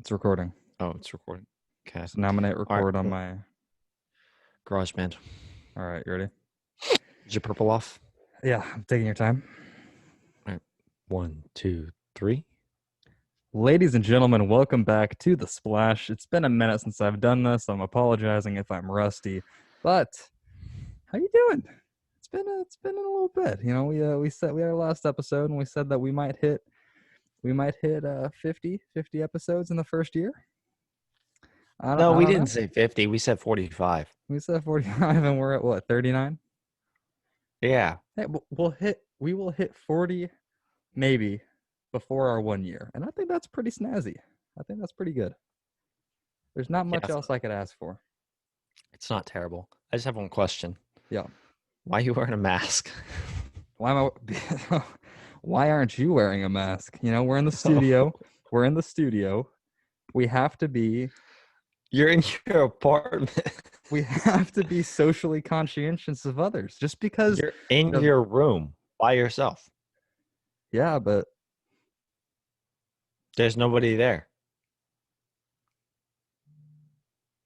It's recording. Oh, it's recording. Okay. So now I'm gonna hit All right. record on my. GarageBand. All right, you ready? Is your purple off? Yeah, I'm taking your time. All right. 1, 2, 3. Ladies and gentlemen, welcome back to The Splash. It's been a minute since I've done this. I'm apologizing if I'm rusty, but how you doing? It's been a little bit. You know, we said we had our last episode and we said that we might hit 50 episodes in the first year. No, I we don't didn't know. say 50. We said 45. We said 45 and we're at what, 39? Yeah. Hey, we will hit 40 maybe before our 1 year. And I think that's pretty snazzy. I think that's pretty good. There's not Yeah. much else I could ask for. It's not terrible. I just have one question. Yeah. Why are you wearing a mask? Why am I why aren't you wearing a mask? You know, we're in the studio. We're in the studio. We have to be You're in your apartment. we have to be socially conscientious of others. Just because You're in the your room by yourself. yeah, but There's nobody there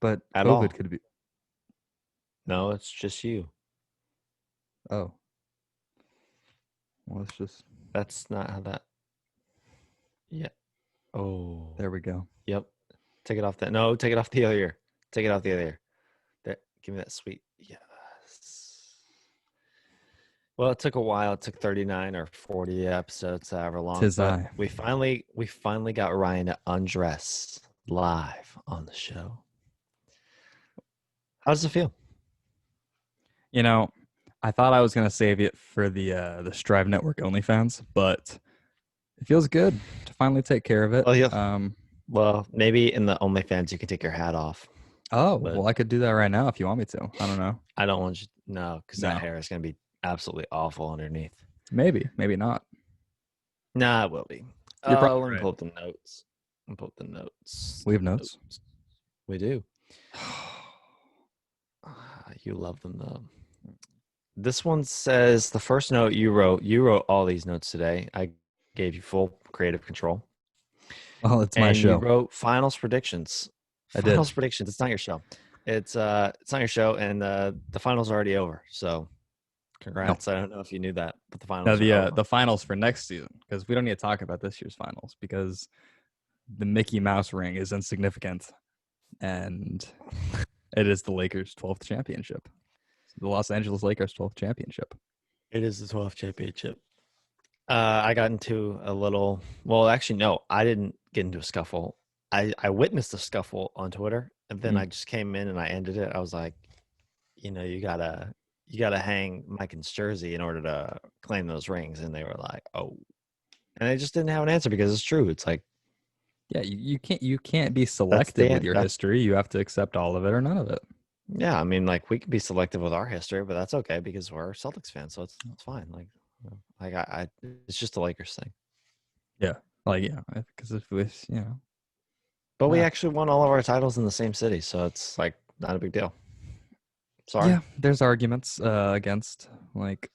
at COVID all. could be No, it's just you. oh. Well, it's just That's not how that. Yeah. Oh. there we go. Yep. Take it off that. No, take it off the other ear. Take it off the other ear. There. Give me that sweet. Yes. Well, it took a while. It took 39 or 40 episodes, however long. Tis But I. we finally got Ryan to undress live on the show. How does it feel? You know, I thought I was gonna save it for the Strive Network OnlyFans, but it feels good to finally take care of it. Well, well, maybe in the OnlyFans you can take your hat off. Oh, but well, I could do that right now if you want me to. I don't know. I don't want you. No, because No. that hair is going to be absolutely awful underneath. Maybe not. Nah, it will be. You're probably Let me right. pull up the notes. We have notes. We do. You love them though. This one says the first note you wrote all these notes today. I gave you full creative control. Well, it's my And show. you wrote finals predictions. I did. Finals predictions. It's not your show. It's not your show, and the finals are already over. So, congrats. I don't know if you knew that, but the finals Now are over. the finals for next season, because we don't need to talk about this year's finals because the Mickey Mouse ring is insignificant, and it is the Lakers' 12th championship. The Los Angeles Lakers' 12th championship. It is the 12th championship. I got into a little. Well, actually, no, I didn't get into a scuffle. I witnessed a scuffle on Twitter, and then I just came in and I ended it. I was like, you gotta hang Mike's jersey in order to claim those rings, and they were like, oh, and I just didn't have an answer because it's true. It's like, yeah, you can't be selective with your history. You have to accept all of it or none of it. Yeah, I mean, like we can be selective with our history, but that's okay because we're Celtics fans, so it's fine. Like I it's just a Lakers thing. Yeah, because if we, But we actually won all of our titles in the same city, so it's like not a big deal. Sorry. Yeah, there's arguments against, like,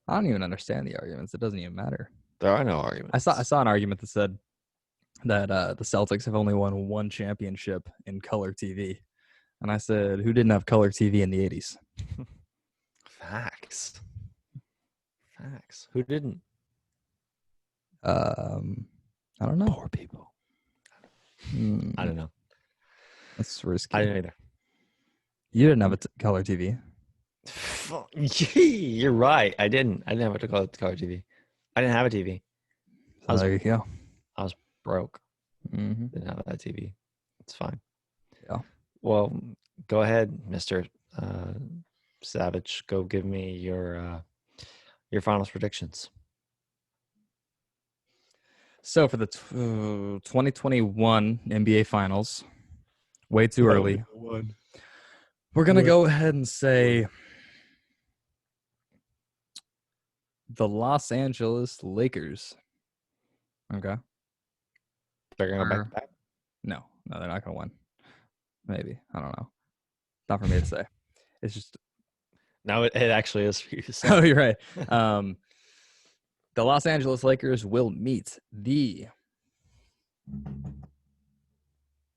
I don't even understand the arguments. It doesn't even matter. There are no arguments. I saw an argument that said that the Celtics have only won one championship in color TV. And I said, who didn't have color TV in the 80s? Facts. Who didn't? I don't know. Poor people. I don't know. That's risky. I didn't either. You didn't have a color TV. You're right. I didn't have a color TV. I didn't have a TV. There you go. I was broke. Mm-hmm. Didn't have that TV. It's fine. Yeah. Well, go ahead, Mr. Savage. Go give me your finals predictions. So for the 2021 NBA Finals, way too early. We're going to go ahead and say the Los Angeles Lakers. Okay. They're going to go back? No, they're not going to win. Maybe. I don't know. Not for me to say. It's just. No, it actually is for you to say. Oh, you're right. The Los Angeles Lakers will meet the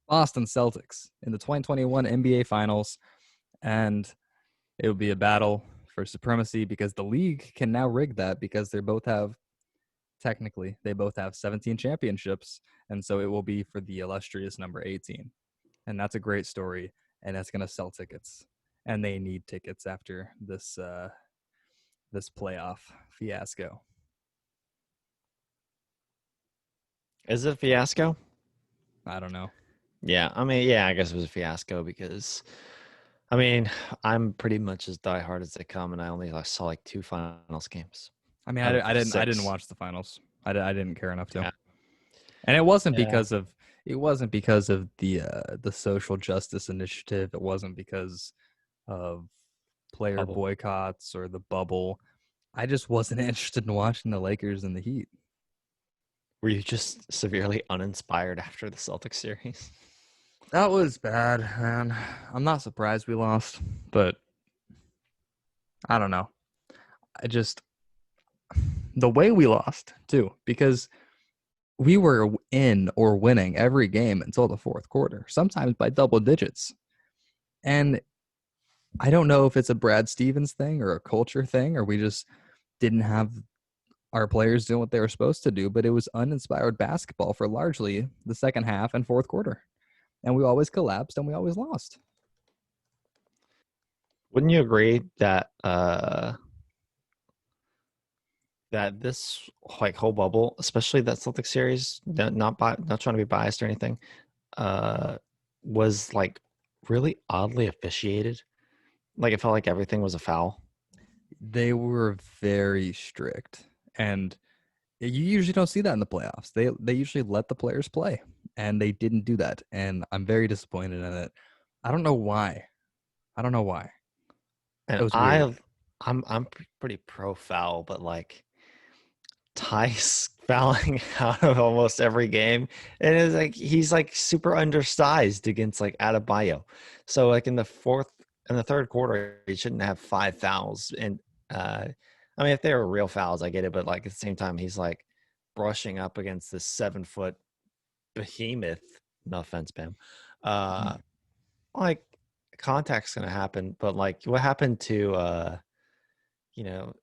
Boston Celtics in the 2021 NBA Finals, and it will be a battle for supremacy because the league can now rig that because they both have technically they both have 17 championships, and so it will be for the illustrious number 18. And that's a great story, and that's going to sell tickets, and they need tickets after this playoff fiasco. Is it a fiasco? I don't know. Yeah, I mean, yeah, I guess it was a fiasco because, I mean, I'm pretty much as diehard as they come, and I only saw like 2 finals games I mean, out of I didn't 6. watch the finals. I didn't care enough to, Yeah, and yeah, it wasn't because of the social justice initiative. It wasn't because of player bubble. boycotts or the bubble. I just wasn't interested in watching the Lakers and the Heat. Were you just severely uninspired after the Celtics series? That was bad, man. I'm not surprised we lost, but I don't know. I just the way we lost too, because we were in or winning every game until the fourth quarter, sometimes by double digits. And I don't know if it's a Brad Stevens thing or a culture thing, or we just didn't have our players doing what they were supposed to do, but it was uninspired basketball for largely the second half and fourth quarter. And we always collapsed and we always lost. Wouldn't you agree that that this like whole bubble, especially that Celtics series, not trying to be biased or anything, uh, was like really oddly officiated. Like it felt like everything was a foul. They were very strict. And you usually don't see that in the playoffs. They usually let the players play, and they didn't do that. And I'm very disappointed in it. I don't know why. I don't know why. It And was weird. I'm pretty pro foul, but like Tice fouling out of almost every game, and it's like he's like super undersized against like Adebayo. So like in the third quarter, he shouldn't have 5 fouls. And I mean, if they were real fouls, I get it, but like at the same time, he's like brushing up against this 7 foot behemoth. No offense, Bam. Uh, like contact's gonna happen, but like what happened to you know,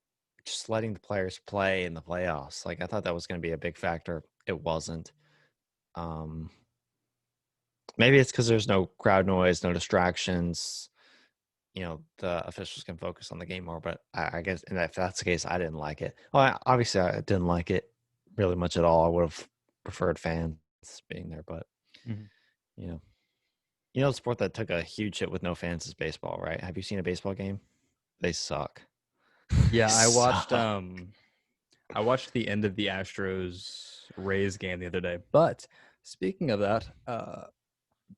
just letting the players play in the playoffs. Like I thought that was going to be a big factor. It wasn't. Um, maybe it's because there's no crowd noise, no distractions. You know, the officials can focus on the game more. But I guess, and if that's the case, I didn't like it. Well, obviously, I didn't like it really much at all. I would have preferred fans being there, but Mhm. you know, the sport that took a huge hit with no fans is baseball, right? Have you seen a baseball game? They suck. They Yeah, suck. I watched the end of the Astros Rays game the other day. But speaking of that,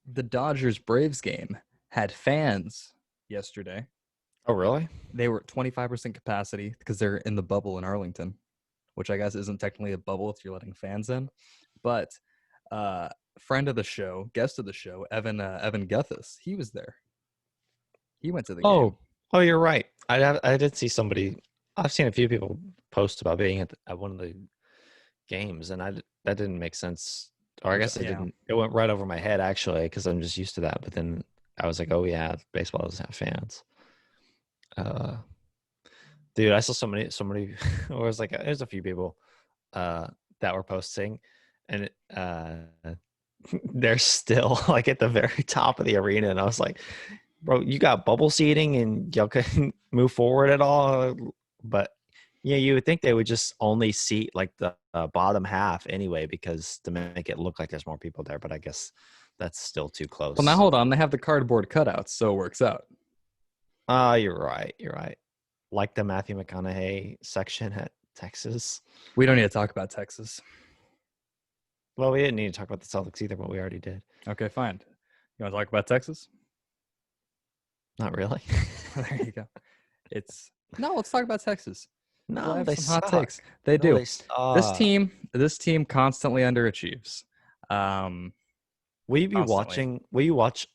the Dodgers Braves game had fans yesterday. Oh, really? They were at 25% capacity because they're in the bubble in Arlington, which I guess isn't technically a bubble if you're letting fans in. But friend of the show, guest of the show, Evan Guthis, he was there. He went to the game. Oh, oh, you're right. I did see somebody. I've seen a few people post about being at one of the games, and that didn't make sense. Or I Which guess it yeah, didn't. It went right over my head actually, because I'm just used to that. But then I was like, oh yeah, baseball doesn't have fans. Uh, dude, I saw somebody, or it was like there's a few people uh that were posting, and they're still like at the very top of the arena, and I was like, bro, you got bubble seating and y'all couldn't move forward at all. But yeah, you would think they would just only seat like the bottom half anyway, because to make it look like there's more people there. But I guess that's still too well, now close. hold on. They have the cardboard cutouts, so it works out. Ah, you're right. You're right. Like the Matthew McConaughey section at Texas. We don't need to talk about Texas. Well, we didn't need to talk about the Celtics either, but we already did. Okay, fine. You want to talk about Texas? Not really. There you go. It's no. Let's talk about Texas. Because I No, have they some hot suck. takes. They No, do. they suck. This team constantly underachieves. Um, Will you be Constantly. watching? Will you watch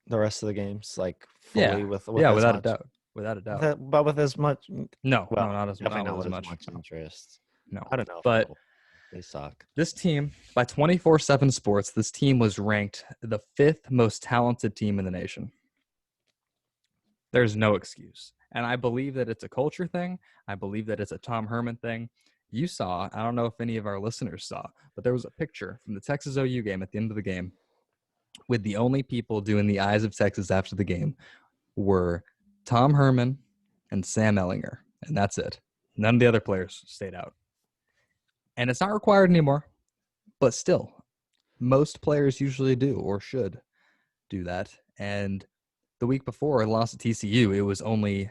the rest of the games like Yeah, fully with yeah, as without a much, doubt, without a doubt. but with as much? No, Well, no, not definitely not not with with as as much. much No, interest. no. I don't know if I But will. They suck. This team, by 24/7 Sports, this team was ranked the 5th most talented team in the nation. There's no excuse. And I believe that it's a culture thing. I believe that it's a Tom Herman thing. You saw, I don't know if any of our listeners saw, but there was a picture from the Texas OU game at the end of the game with the only people doing the eyes of Texas after the game were Tom Herman and Sam Ellinger. And that's it. None of the other players stayed out. And it's not required anymore, but still, most players usually do or should do that. And the week before I lost to TCU, it was only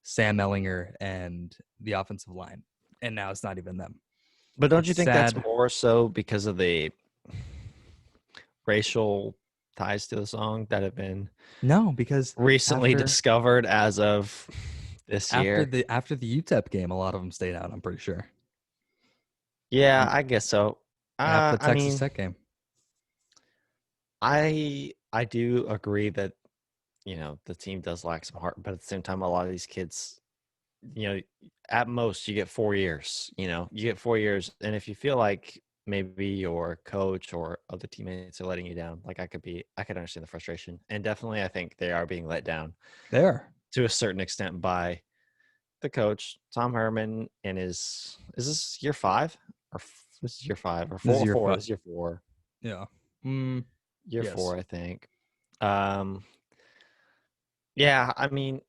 Sam Ellinger and the offensive line. And now it's not even them. But don't It's you think that's sad. more so because of the racial ties to the song that have been No, because recently after discovered as of this after year? the after the UTEP game, a lot of them stayed out, I'm pretty sure. Yeah, And I guess so. and after the I Texas mean, Tech game. I do agree that the team does lack some heart, but at the same time, a lot of these kids, at most you get 4 years. You get 4 years, and if you feel like maybe your coach or other teammates are letting you down, like I could understand the frustration, and definitely I think they are being let down There. to a certain extent by the coach, Tom Herman, and is this year 5 or this is year 5 or This is four? your Four. five. This is year 4. Yeah. Year Yes. 4, I think. Um, yeah, I mean,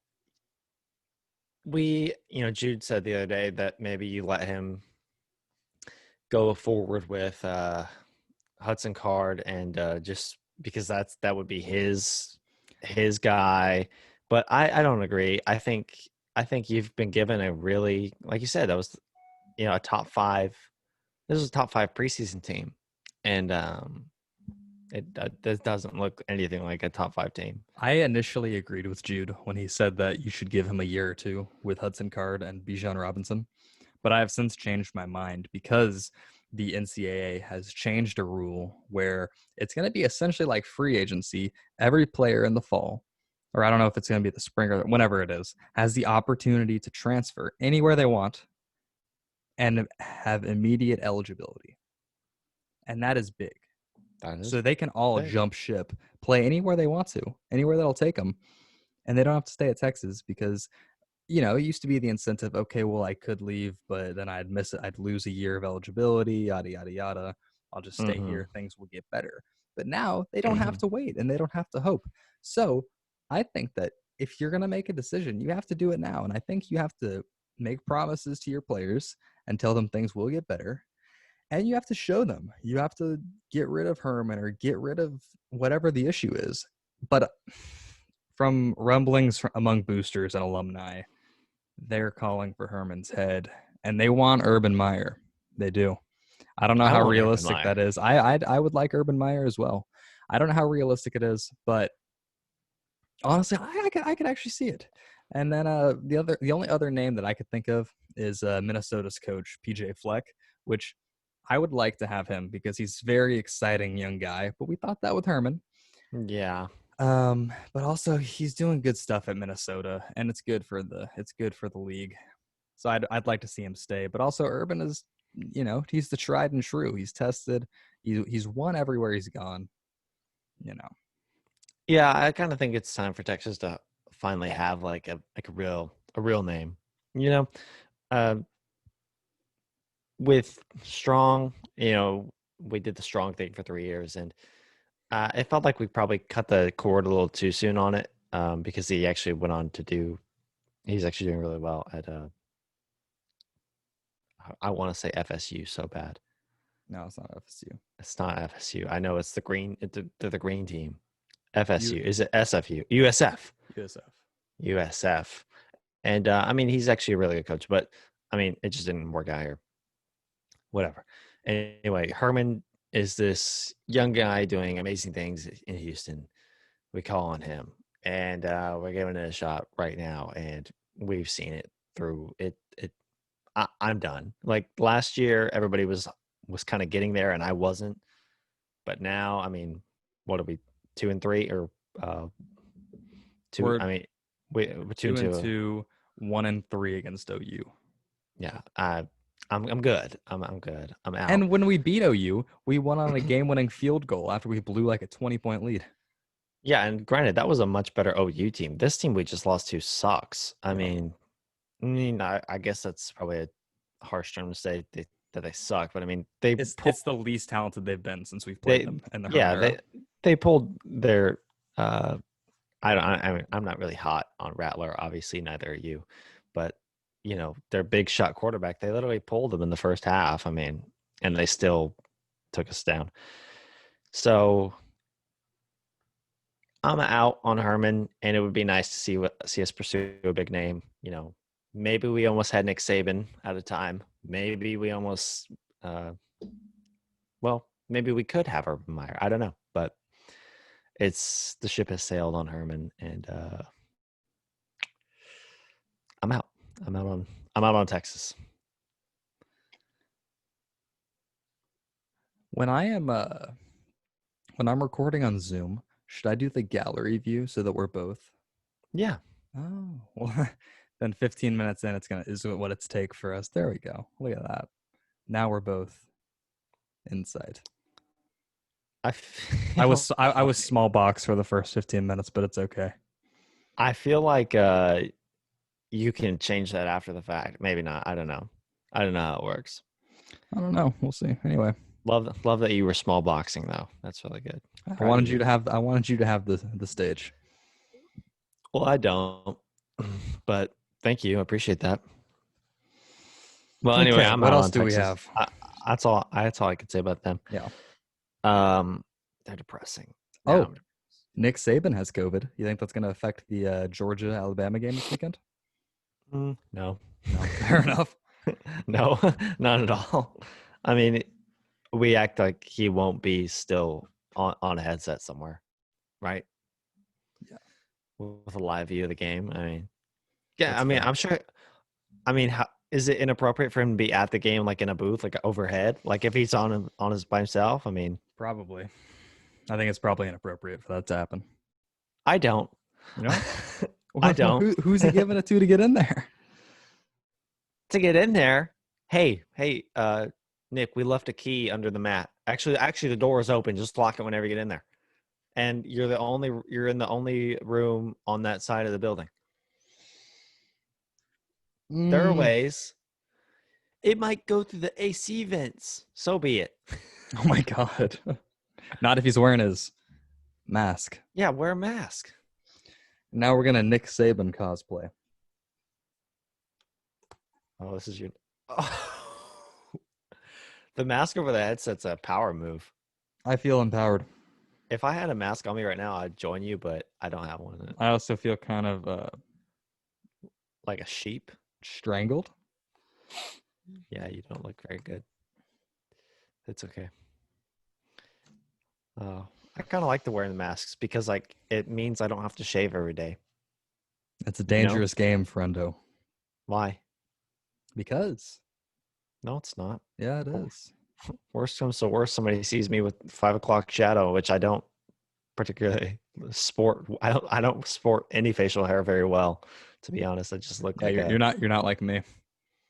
Jude said the other day that maybe you let him go forward with Hudson Card and just because that would be his guy. But I don't agree. I think you've been given a really, like you said, that was a top 5. This was a top 5 preseason team, and this doesn't look anything like a top 5 team. I initially agreed with Jude when he said that you should give him a year or two with Hudson Card and Bijan Robinson. But I have since changed my mind because the NCAA has changed a rule where it's going to be essentially like free agency. Every player in the fall, or I don't know if it's going to be the spring or whenever it is, has the opportunity to transfer anywhere they want and have immediate eligibility. And that is big. That is So they can all big. jump ship, play anywhere they want to, anywhere that'll take them. And they don't have to stay at Texas because it used to be the incentive. Okay, well, I could leave, but then I'd miss it. I'd lose a year of eligibility, yada, yada, yada. I'll just stay Mm-hmm. here. Things will get better. But now they don't have to wait and they don't have to hope. So I think that if you're going to make a decision, you have to do it now. And I think you have to make promises to your players and tell them things will get better. And you have to show them. You have to get rid of Herman or get rid of whatever the issue is. But from rumblings among boosters and alumni, they're calling for Herman's head, and they want Urban Meyer. They do. I don't know I how want Urban realistic Meyer. that is. I would like Urban Meyer as well. I don't know how realistic it is, but honestly, I could actually see it. And then the only other name that I could think of is Minnesota's coach PJ Fleck, which I would like to have him because he's a very exciting young guy. But we thought that with Herman. Yeah. But also he's doing good stuff at Minnesota, and it's good for the league. So I'd like to see him stay. But also Urban is, he's the tried and true. He's tested. He's won everywhere he's gone. You know, Yeah, I kind of think it's time for Texas to finally have like a real name. You know, uh, with Strong, we did the Strong thing for 3 years, and it felt like we probably cut the cord a little too soon on it because he actually went on to do. He's actually doing really well at. I want to say FSU so bad. no, it's not FSU. It's not FSU. I know it's the green. They're the green team. U, FSU. Is it SFU? USF. USF. USF. And I mean, he's actually a really good coach, but I mean, it just didn't work out here. Whatever. Anyway, Herman is this young guy doing amazing things in Houston. We call on him, and we're giving it a shot right now. And we've seen it through it. I'm done. Like last year, everybody was kind of getting there, and I wasn't. But now, I mean, what are we 2-3 or two? We're I mean, we're two two and and two. two, 1-3 against OU. Yeah, I'm good. I'm good. I'm out. And when we beat OU, we won on a game-winning field goal after we blew like a 20-point lead. Yeah, and granted, that was a much better OU team. This team we just lost to sucks. Yeah. I guess that's probably a harsh term to say that they suck, but I mean they It's the least talented they've been since we've played they them in the Herman yeah era. they pulled their I mean I'm not really hot on Rattler, obviously neither are you, but their big shot quarterback, they literally pulled them in the first half. I mean, and they still took us down. So I'm out on Herman, and it would be nice to see us pursue a big name. Maybe we almost had Nick Saban at a time. Maybe we almost, maybe we could have Urban Meyer. I don't know, but the ship has sailed on Herman, and I'm out. I'm out on Texas. When I'm recording on Zoom, should I do the gallery view so that we're both? Yeah. Oh, well, then 15 minutes in, is what it's take for us. There we go. Look at that. Now we're both inside. I feel was I was like- small box for the first 15 minutes, but it's okay. I feel like you can change that after the fact. Maybe not. I don't know. I don't know how it works. I don't know. We'll see. Anyway, Love that you were small boxing though. That's really good. I wanted you to have the stage. Well, I don't, but thank you. I appreciate that. Well, anyway, Okay, I'm what out else on do we Texas. have? That's all. That's all I could say about them. Yeah. They're depressing. Oh, Nick Saban has COVID. You think that's going to affect the Georgia Alabama game this weekend? No, No, fair enough. no, not at all. I mean, we act like he won't be still on a headset somewhere, right? Yeah. With a live view of the game. I mean, yeah. That's I mean, fair. I'm sure. I mean, how is it inappropriate for him to be at the game, like in a booth, like overhead, like if he's on his by himself? I mean, Probably. I think it's probably inappropriate for that to happen. I don't. You know? I don't. Who's he giving it to get in there? To get in there, hey, Nick, we left a key under the mat. Actually, the door is open. Just lock it whenever you get in there. And you're in the only room on that side of the building. There are ways. It might go through the AC vents. So be it. Oh my god. Not if he's wearing his mask. Yeah, wear a mask. Now we're gonna Nick Saban cosplay. Oh, this is your. Oh. The mask over the headset's a power move. I feel empowered. If I had a mask on me right now, I'd join you, but I don't have one. I also feel kind of Like a sheep. strangled. Yeah, you don't look very good. It's okay. I kind of like the wearing the masks because like it means I don't have to shave every day. It's a dangerous game, friendo. Why? Because. No, it's not. Yeah, it is. Worst comes to worst, somebody sees me with 5 o'clock shadow, which I don't particularly sport. I don't sport any facial hair very well, to be honest. I just look like you're not like me.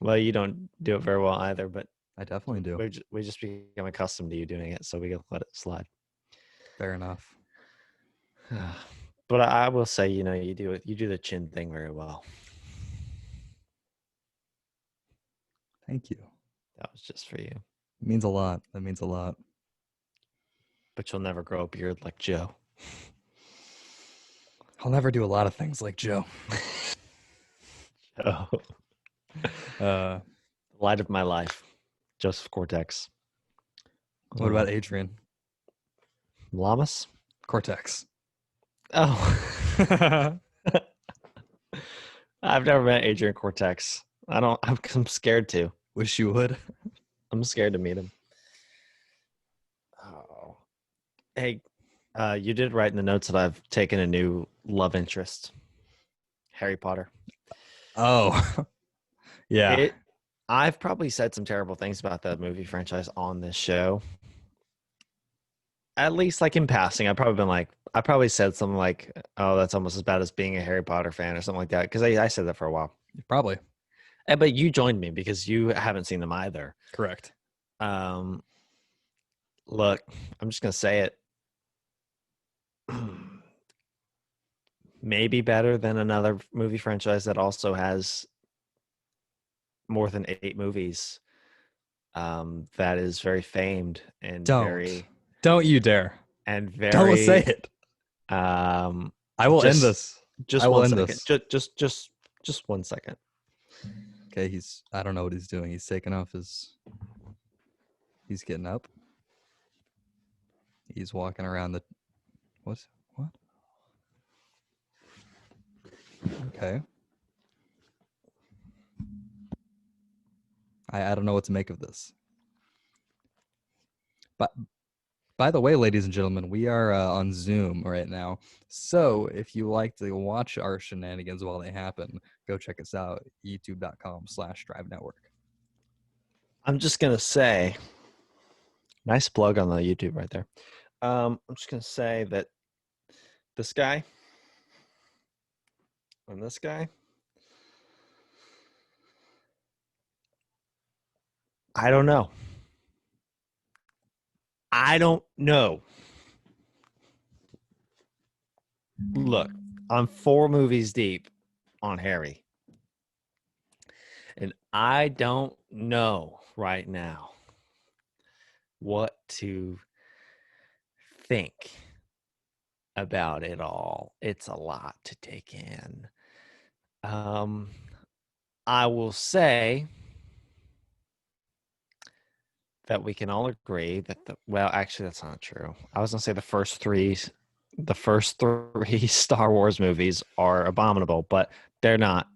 Well, you don't do it very well either, but I definitely do. we just become accustomed to you doing it, so we gotta let it slide. Fair enough. But I will say, you do the chin thing very well. Thank you. That was just for you. It means a lot. That means a lot. But you'll never grow a beard like Joe. I'll never do a lot of things like Joe. Light of my life, Joseph Cortex. What about Adrian? Lamas? Cortex. Oh. I've never met Adrian Cortex. I'm scared to. Wish you would. I'm scared to meet him. Oh. Hey, you did write in the notes that I've taken a new love interest. Harry Potter. Oh. Yeah. I've probably said some terrible things about that movie franchise on this show. At least like in passing, I probably said something like, oh, that's almost as bad as being a Harry Potter fan or something like that. Because I said that for a while. Probably. But you joined me because you haven't seen them either. Correct. Um, Look, I'm just gonna say it. Maybe better than another movie franchise that also has more than 8 movies. That is very famed and Don't. very Don't you dare. and Don't say very it. um I will end just this. I just will one end second. this. Just 1 second. Okay, I don't know what he's doing. He's taking off he's getting up. He's walking around what? What? Okay. I don't know what to make of this. But by the way, ladies and gentlemen, we are on Zoom right now. So if you like to watch our shenanigans while they happen, go check us out, youtube.com/Drive Network. I'm just gonna say, nice plug on the YouTube right there. I'm just gonna say that this guy and this guy, I don't know. I don't know. Look, I'm 4 movies deep on Harry, and I don't know right now what to think about it all. It's a lot to take in. I will say that we can all agree that well, actually, that's not true. I was gonna say the first three Star Wars movies are abominable, but they're not.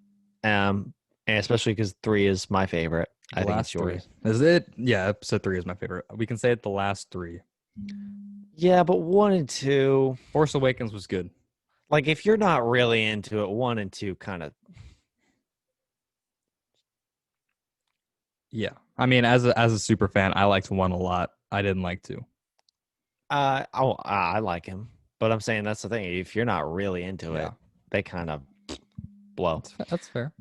And especially because 3 is my favorite. The I think it's last three. yours. Is it? Yeah, episode 3 is my favorite. We can say it the last 3. Yeah, but 1 and 2, Force Awakens was good. like if you're not really into it, 1 and 2 kind of. Yeah. I mean, as a super fan, I liked 1 a lot. I didn't like 2. I like him, but I'm saying that's the thing. If you're not really into Yeah. it, they kind of blow. That's fair.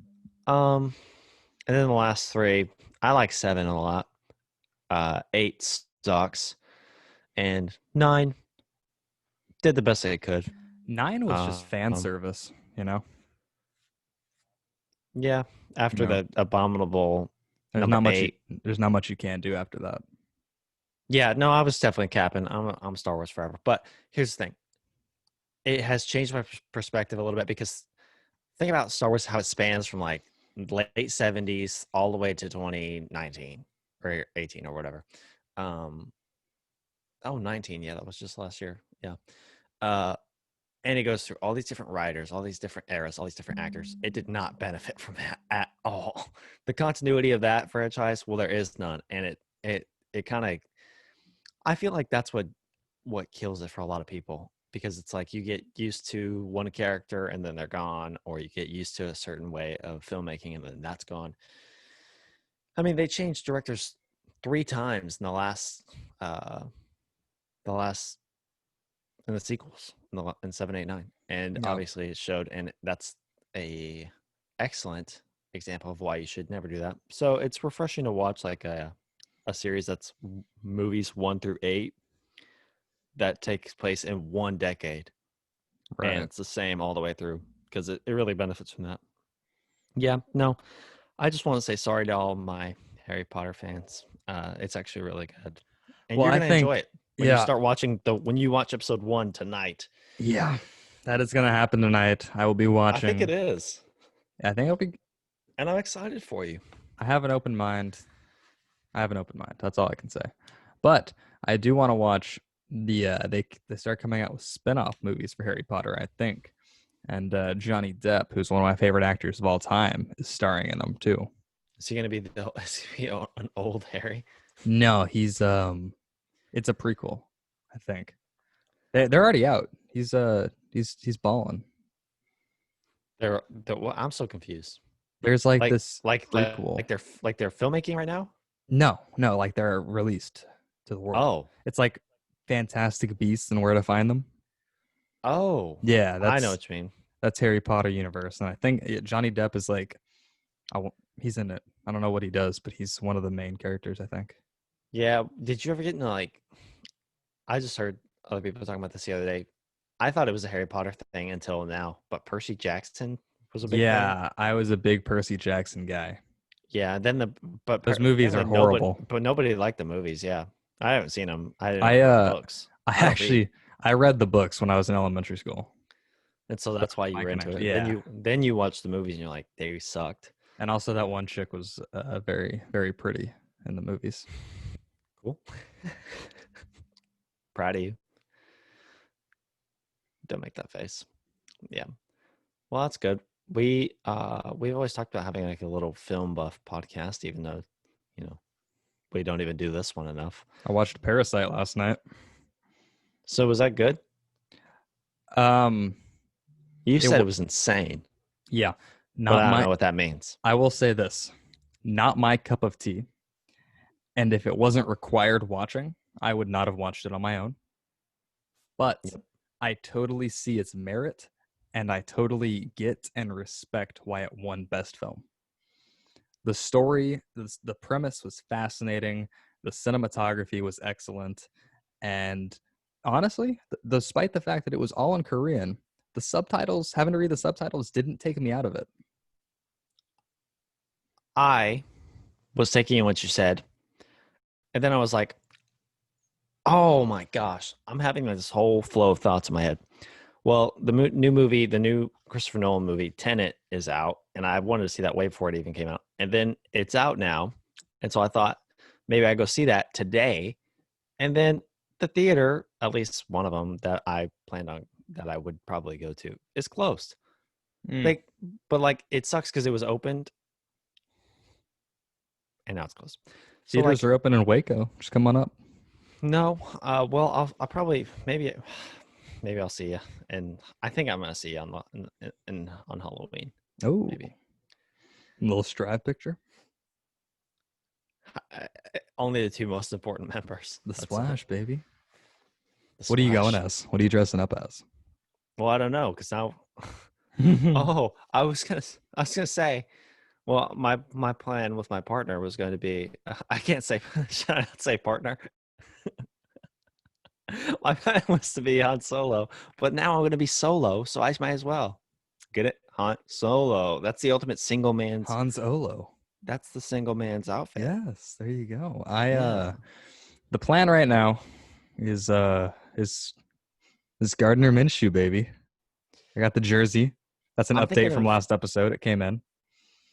And then the last 3, I like 7 a lot. 8 sucks, and 9 did the best they could. 9 was just fan service, you know? Yeah, after the abominable There's number not much 8. there's not much you can do after that. Yeah, no, I was definitely capping. I'm Star Wars forever. But here's the thing. It has changed my perspective a little bit because think about Star Wars, how it spans from like late 70s all the way to 2019 or 18 or whatever. 19. Yeah, that was just last year. Yeah. And it goes through all these different writers, all these different eras, all these different actors. It did not benefit from that at all. The continuity of that franchise, well, there is none. And it kind of, I feel like that's what kills it for a lot of people, because it's like you get used to one character and then they're gone, or you get used to a certain way of filmmaking and then that's gone. I mean, they changed directors 3 times in the last in the sequels in 7, 8, 9, and Yeah. obviously it showed, and that's a excellent example of why you should never do that. So it's refreshing to watch like a series that's movies 1 through 8 that takes place in 1 decade, and Right. it's the same all the way through, because it really benefits from that. Yeah, no, I just want to say sorry to all my Harry Potter fans. It's actually really good, and Well, you're I gonna enjoy think it when you yeah. start watching when you watch episode 1 tonight. Yeah. That is going to happen tonight. I will be I think it watching. is, I think I'll be and I'm excited for you. I have an open mind. That's all I can say. But I do want to watch they start coming out with spin-off movies for Harry Potter, I think. And Johnny Depp, who's one of my favorite actors of all time, is starring in them too. Is he gonna be an old Harry? No, he's it's a prequel, I think. They're already out. He's balling. Well, I'm so confused. There's like Like this like prequel. they're filmmaking right now. No, like they're released to the world. Oh, It's like Fantastic Beasts and Where to Find Them. oh, Yeah, I know what you mean. that's Harry Potter universe, and I think Johnny Depp is like, He's in it. I don't know what he does, but he's one of the main characters, I think. Yeah. Did you ever get into like? I just heard other people talking about this the other day. I thought it was a Harry Potter thing until now, but Percy Jackson was a big thing. Yeah, I was a big Percy Jackson guy. Yeah. Then Those movies are apparently nobody, horrible. but nobody liked the movies. Yeah, I haven't seen them. I didn't I read the uh books. I I don't read, actually I read the books when I was in elementary school. and so That's that's why you my were into connection. it. Yeah. Then you watch the movies and you're like, they sucked. And also that one chick was very, very pretty in the movies. Cool. Proud of you. Don't make that face. Yeah. Well, that's good. We've always talked about having like a little film buff podcast, even though, you know, we don't even do this one enough. I watched Parasite last night. So was that good? Um You said wa- it was insane, yeah, but not I don't my know what that means. I will say this. Not my cup of tea. And if it wasn't required watching, I would not have watched it on my own. But Yep. I totally see its merit, and I totally get and respect why it won Best Film. The story, the premise was fascinating. The cinematography was excellent. And honestly, despite the fact that it was all in Korean, the subtitles, having to read the subtitles didn't take me out of it. I was taking in what you said, and then I was like, oh my gosh, I'm having this whole flow of thoughts in my head. Well, the new movie, the new Christopher Nolan movie, Tenet, is out, and I wanted to see that way before it even came out. And then it's out now, and so I thought maybe I go see that today. And then the theater, at least one of them that I planned on that I would probably go to, is closed. Like, but like it sucks because it was opened, and now it's closed. So Theaters like, are open in Waco. Just come on up. no, well, I'll probably maybe I'll see you, and I think I'm gonna see you on Halloween. Oh, Maybe little Strive picture. only the two most important members. The That's it. Splash, baby. The What are you going Splash. as? What are you dressing up as? Well, I don't know because now. Oh, Oh, I was gonna say. Well, my plan with my partner was going to be. I can't say. Should I not say partner? My plan was to be Han Solo, but now I'm going to be solo, so I might as well get it. Han Solo. That's the ultimate single man's. Hans Olo. That's the single man's outfit. Yes, there you go. Yeah. The plan right now is Gardner Minshew, baby. I got the jersey. That's an I'm thinking update from of last episode. It came in.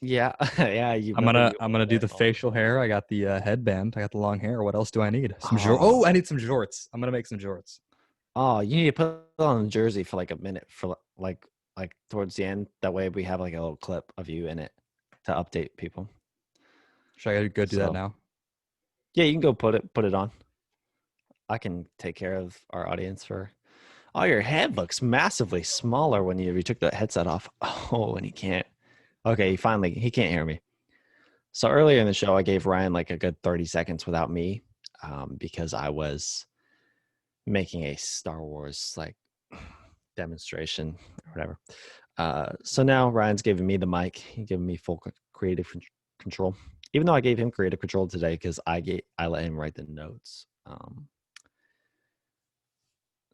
yeah, yeah. You I'm remember gonna you I'm gonna do the all- facial hair. I got the headband. I got the long hair. What else do I need? Oh, I need some jorts. I'm gonna make some jorts. oh, you need to put on the jersey for like a minute for like towards the end. That way we have like a little clip of you in it to update people. Should I go do that So now? yeah, you can go put it on. I can take care of our audience for. Oh, your head looks massively smaller when you took the headset off. Oh, and he can't. Okay, he can't hear me. So earlier in the show, I gave Ryan like a good 30 seconds without me because I was making a Star Wars like demonstration or whatever. So now Ryan's giving me the mic. He's giving me full creative control, even though I gave him creative control today because I let him write the notes.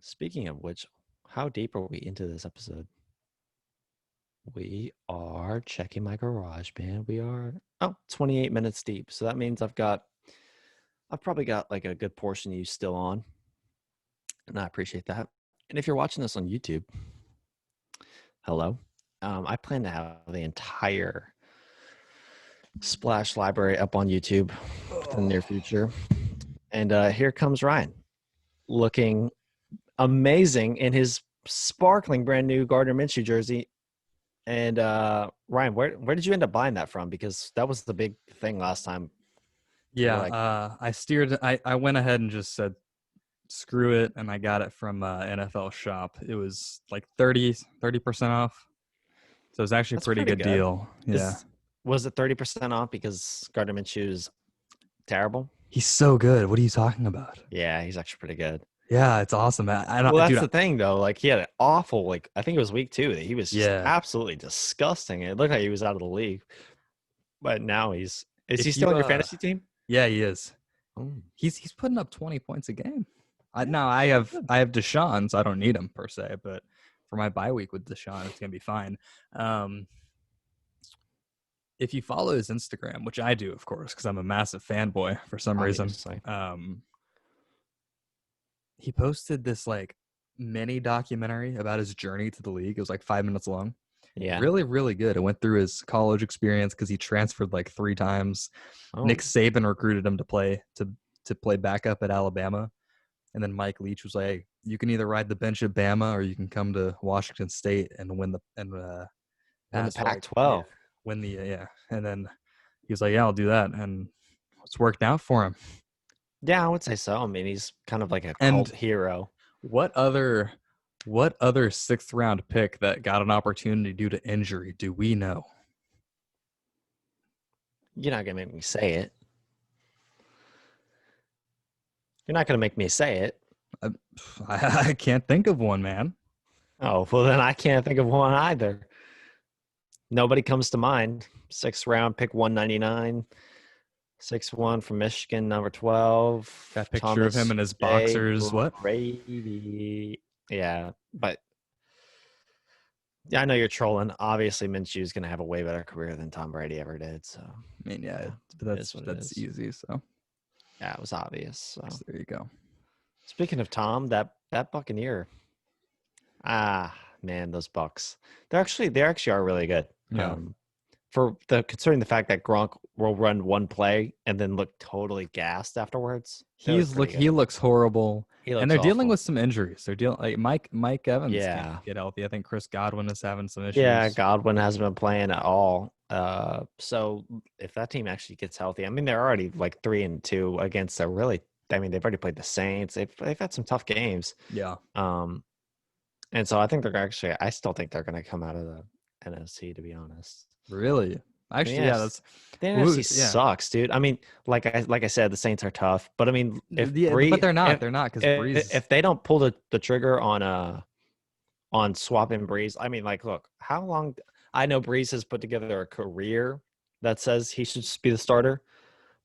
Speaking of which, how deep are we into this episode? We are checking my garage band. We are 28 minutes deep. So that means I've probably got like a good portion of you still on. And I appreciate that. And if you're watching this on YouTube, hello. I plan to have the entire Splash library up on YouTube in the near future. And here comes Ryan looking amazing in his sparkling brand new Gardner Minshew jersey. And Ryan, where did you end up buying that from? Because that was the big thing last time. Yeah, I went ahead and just said screw it, and I got it from NFL Shop. It was like 30% off. So it was actually a That's pretty pretty good good. deal. Yeah. Was it 30% off because Gardner Minshew's terrible? He's so good. What are you talking about? Yeah, he's actually pretty good. Yeah, it's awesome. I don't, Well, that's dude. the thing, though. Like, he had an awful, like, I think it was week 2 that he was just Yeah. absolutely disgusting. It looked like he was out of the league. But now is he If still you on your fantasy team? yeah, he is. Oh, He's putting up 20 points a game. yeah, Now good. I have Deshaun, so I don't need him per se, but for my bye week with Deshaun, it's gonna be fine. Um, if you follow his Instagram, which I do, of course, because I'm a massive fanboy for some reason, Obviously. he posted this like mini documentary about his journey to the league. It was like 5 minutes long. Yeah. Really, really good. It went through his college experience because he transferred like 3 times. Nick Oh, Saban recruited him to play backup at Alabama. And then Mike Leach was like, "Hey, you can either ride the bench at Bama or you can come to Washington State and win the and won the pass for like yeah, Pac-12. win the yeah." And then he was like, "Yeah, I'll do that," and it's worked out for him. Yeah, I would say so. I mean, he's kind of like a cult And hero. what other sixth round pick that got an opportunity due to injury do we know? You're not gonna make me say it. You're not gonna make me say it. I, I can't think of one, man. Oh, well then I can't think of one either. Nobody comes to mind. 6th round, pick 199. 6'1" from Michigan, number 12. That picture of him Thomas in his J. boxers. What? Brady. Yeah, but yeah, I know you're trolling. Obviously, Minshew is going to have a way better career than Tom Brady ever did. So, I mean, yeah, yeah, that's what it that's is. easy. So Yeah, it was obvious. So, there you go. speaking of Tom, that Buccaneer. Man, those Bucks. They actually are really good. Yeah. Considering the fact that Gronk will run one play and then look totally gassed afterwards. They look pretty He good. looks horrible, He and looks they're dealing awful. with some injuries. They're dealing like Mike Evans can't Yeah. get healthy. I think Chris Godwin is having some Yeah, issues. Godwin hasn't been playing at all. So if that team actually gets healthy, I mean, they're already like 3-2 against a really. I mean, they've already played the Saints. They've had some tough games. Yeah, And so I think they're actually. I still think they're going to come out of the NFC. To be honest, really. Actually, yeah, yes, that's the who. NFC Yeah, sucks, dude. I mean, like I said, the Saints are tough, but I mean, if yeah, but Bree, they're not. They're not because Breeze. if they don't pull the trigger on swapping Breeze. I mean, like, look, how long? I know Breeze has put together a career that says he should just be the starter,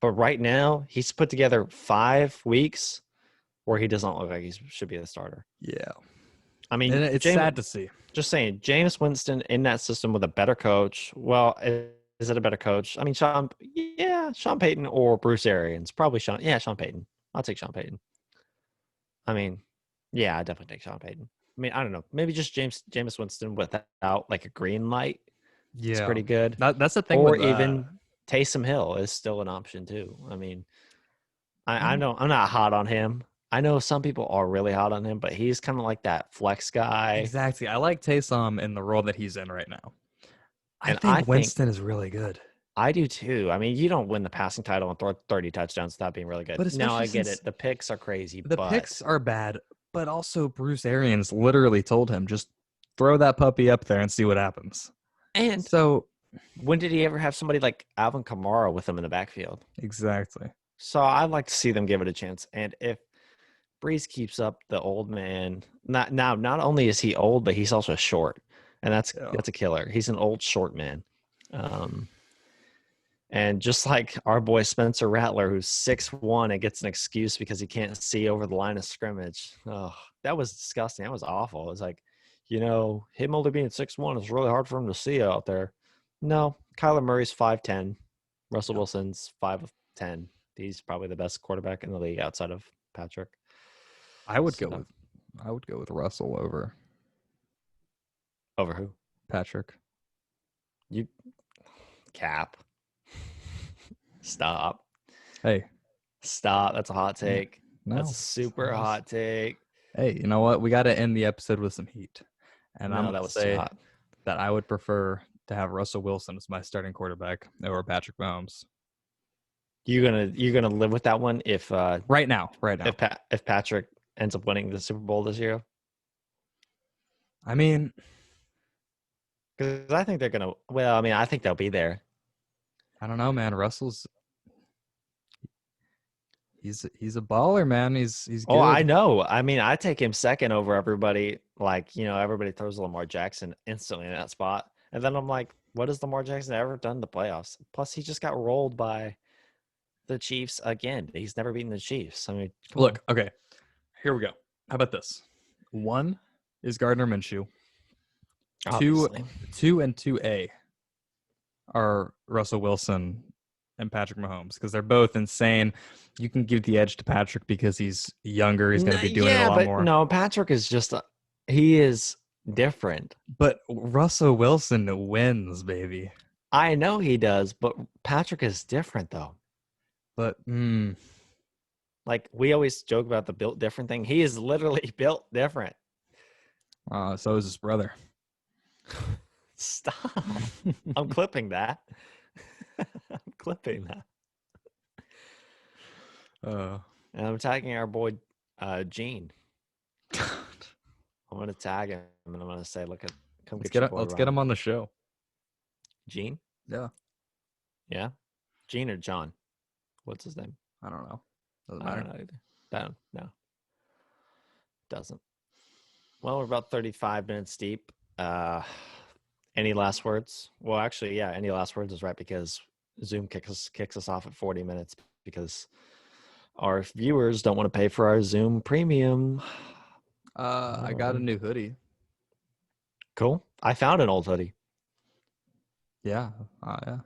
but right now he's put together 5 weeks where he doesn't look like he should be the starter. Yeah, I and mean, it's James, sad to see. just saying, James Winston in that system with a better coach. Well, is it a better coach? I mean, Sean Payton or Bruce Arians. Probably Sean. Yeah, Sean Payton. I'll take Sean Payton. I mean, yeah, I definitely take Sean Payton. I mean, I don't know. Maybe just James Winston without like a green light. It's Yeah, pretty good. that's the thing Or with even Taysom Hill is still an option too. I mean, I know I'm not hot on him. I know some people are really hot on him, but he's kind of like that flex guy. exactly. I like Taysom in the role that he's in right now. I And I think think Winston is really good. I do too. I mean, you don't win the passing title and throw 30 touchdowns without being really good. But Now especially I get since it. The picks are crazy, the but picks are bad, but also Bruce Arians literally told him just throw that puppy up there and see what happens. and So when did he ever have somebody like Alvin Kamara with him in the backfield? exactly. So I'd like to see them give it a chance. And if Breeze keeps up the old man, not only is he old, but he's also short, and that's a killer. He's an old short man. And just like our boy Spencer Rattler, who's 6'1" and gets an excuse because he can't see over the line of scrimmage. Oh, that was disgusting. That was awful. It was like, him only being 6'1" is really hard for him to see out there. No, Kyler Murray's 5'10". Russell Wilson's 5'10". He's probably the best quarterback in the league outside of Patrick. I would go with Russell over Who? Patrick. You cap. Stop. Hey. Stop. That's a hot take. No, that's a super hot take. Hey, you know what? We got to end the episode with some heat. And I'm going to say that I would prefer to have Russell Wilson as my starting quarterback over Patrick Mahomes. You're gonna live with that one if right now. If Patrick ends up winning the Super Bowl this year. I mean, because I think they're gonna. Well, I mean, I think they'll be there. I don't know, man. Russell's he's a baller, man. He's good. Oh, I know. I mean, I take him second over everybody. Like, everybody throws Lamar Jackson instantly in that spot, and then I'm like, What has Lamar Jackson ever done in the playoffs? Plus, he just got rolled by the Chiefs again. He's never beaten the Chiefs. I mean, Look, okay, here we go. How about this? 1 is Gardner Minshew. Two, obviously. 2 and 2A are Russell Wilson and Patrick Mahomes because they're both insane. You can give the edge to Patrick because he's younger. He's going to be doing it a lot but more. no, Patrick is just he is different. But Russell Wilson wins, baby. I know he does, but Patrick is different though. But Like we always joke about the built different thing. He is literally built different. so is his brother. Stop. I'm clipping that. I'm clipping that. And I'm tagging our boy Gene. I'm gonna tag him and I'm gonna say, "Look at, come let's get your get boy let's get him on the show." Gene. Yeah, Yeah, Gene or John? What's his name? I don't know. Doesn't I matter. don't know either. No, doesn't. Well, we're about 35 minutes deep. Any last words? Well, actually, yeah. Any last words is right because Zoom kicks us off at 40 minutes because our viewers don't want to pay for our Zoom premium. I got a new hoodie. Cool. I found an old hoodie. Yeah. Yeah,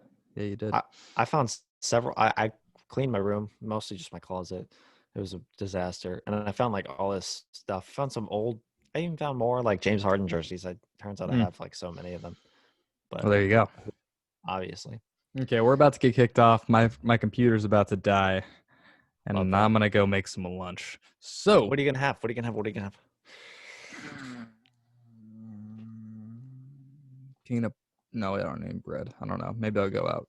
you did. I found several. I cleaned my room, mostly just my closet. It was a disaster, and I found like all this stuff. Found some old. I even found more like James Harden jerseys. Turns out I have like so many of them. But well, there you go. Obviously. Okay, we're about to get kicked off. My computer's about to die, and I'm gonna go make some lunch. So, what are you gonna have? What are you gonna have? Peanut. No, I don't need bread. I don't know. Maybe I'll go out.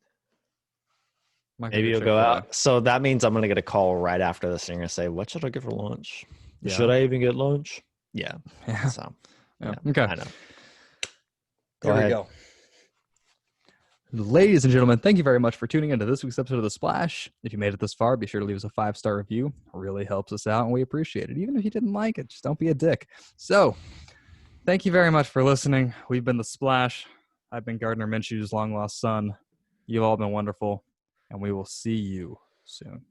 Maybe you'll go out. So that means I'm gonna get a call right after this, and you're gonna say, "What should I get for lunch? Yeah. Should I even get lunch?" Yeah. So. Yeah. Okay. I know. Here we go. Ladies and gentlemen, thank you very much for tuning into this week's episode of The Splash. If you made it this far, be sure to leave us a 5-star review. It really helps us out, and we appreciate it. Even if you didn't like it, just don't be a dick. So, thank you very much for listening. We've been The Splash. I've been Gardner Minshew's long-lost son. You've all been wonderful, and we will see you soon.